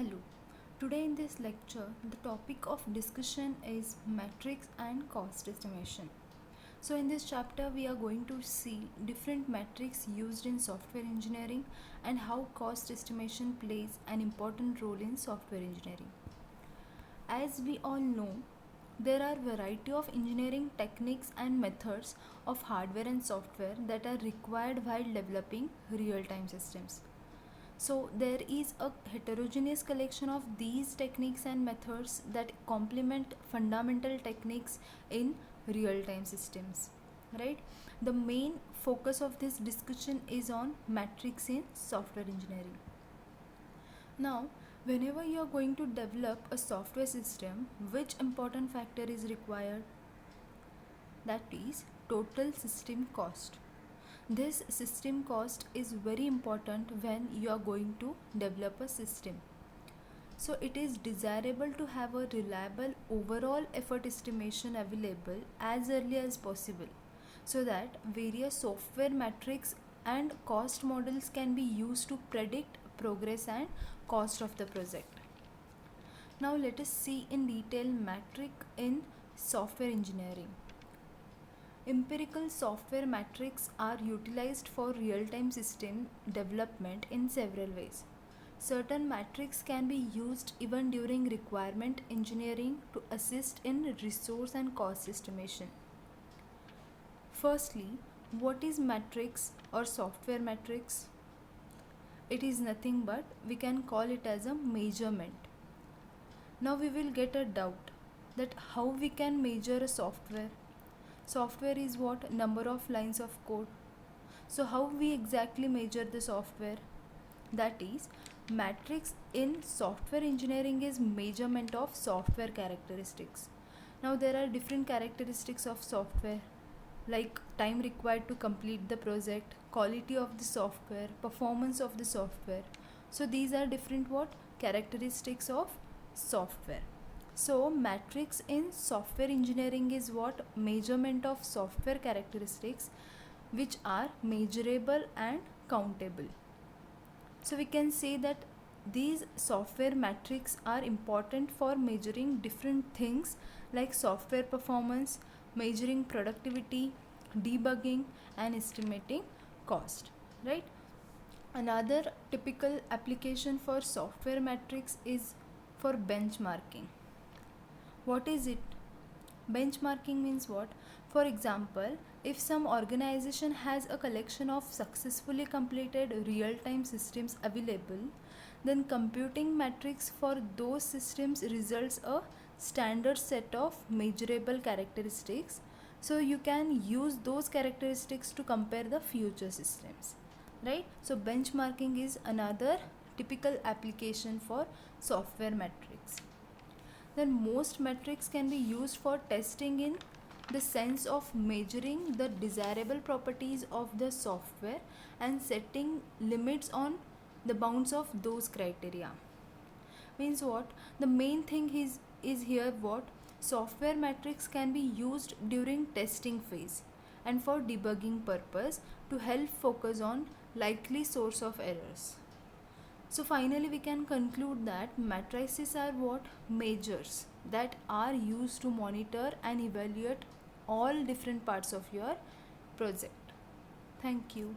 Hello. Today in this lecture, the topic of discussion is metrics and cost estimation. So in this chapter, we are going to see different metrics used in software engineering and how cost estimation plays an important role in software engineering. As we all know, there are variety of engineering techniques and methods of hardware and software that are required while developing real-time systems. So there is a heterogeneous collection of these techniques and methods that complement fundamental techniques in real-time systems, right? The main focus of this discussion is on metrics in software engineering. Now, whenever you are going to develop a software system, which important factor is required? That is total system cost. This system cost is very important when you are going to develop a system. So it is desirable to have a reliable overall effort estimation available as early as possible so that various software metrics and cost models can be used to predict progress and cost of the project. Now let us see in detail metric in software engineering. Empirical software metrics are utilized for real-time system development in several ways. Certain metrics can be used even during requirement engineering to assist in resource and cost estimation. Firstly, what is metrics or software metrics? It is nothing but we can call it as a measurement. Now we will get a doubt that how we can measure a software. Software is what? Number of lines of code. So how we exactly measure the software? That is, metrics in software engineering is measurement of software characteristics. Now there are different characteristics of software like time required to complete the project, quality of the software, performance of the software. So these are different what? Characteristics of software. So metrics in software engineering is what? Measurement of software characteristics which are measurable and countable. So we can say that these software metrics are important for measuring different things like software performance, measuring productivity, debugging and estimating cost, right? Another typical application for software metrics is for benchmarking. What is it? Benchmarking means what? For example, if some organization has a collection of successfully completed real-time systems available, then computing metrics for those systems results a standard set of measurable characteristics. So you can use those characteristics to compare the future systems, right? So benchmarking is another typical application for software metrics. Then most metrics can be used for testing in the sense of measuring the desirable properties of the software and setting limits on the bounds of those criteria. Means what? The main thing is here what? Software metrics can be used during testing phase and for debugging purpose to help focus on likely source of errors. So finally we can conclude that matrices are what? Measures that are used to monitor and evaluate all different parts of your project. Thank you.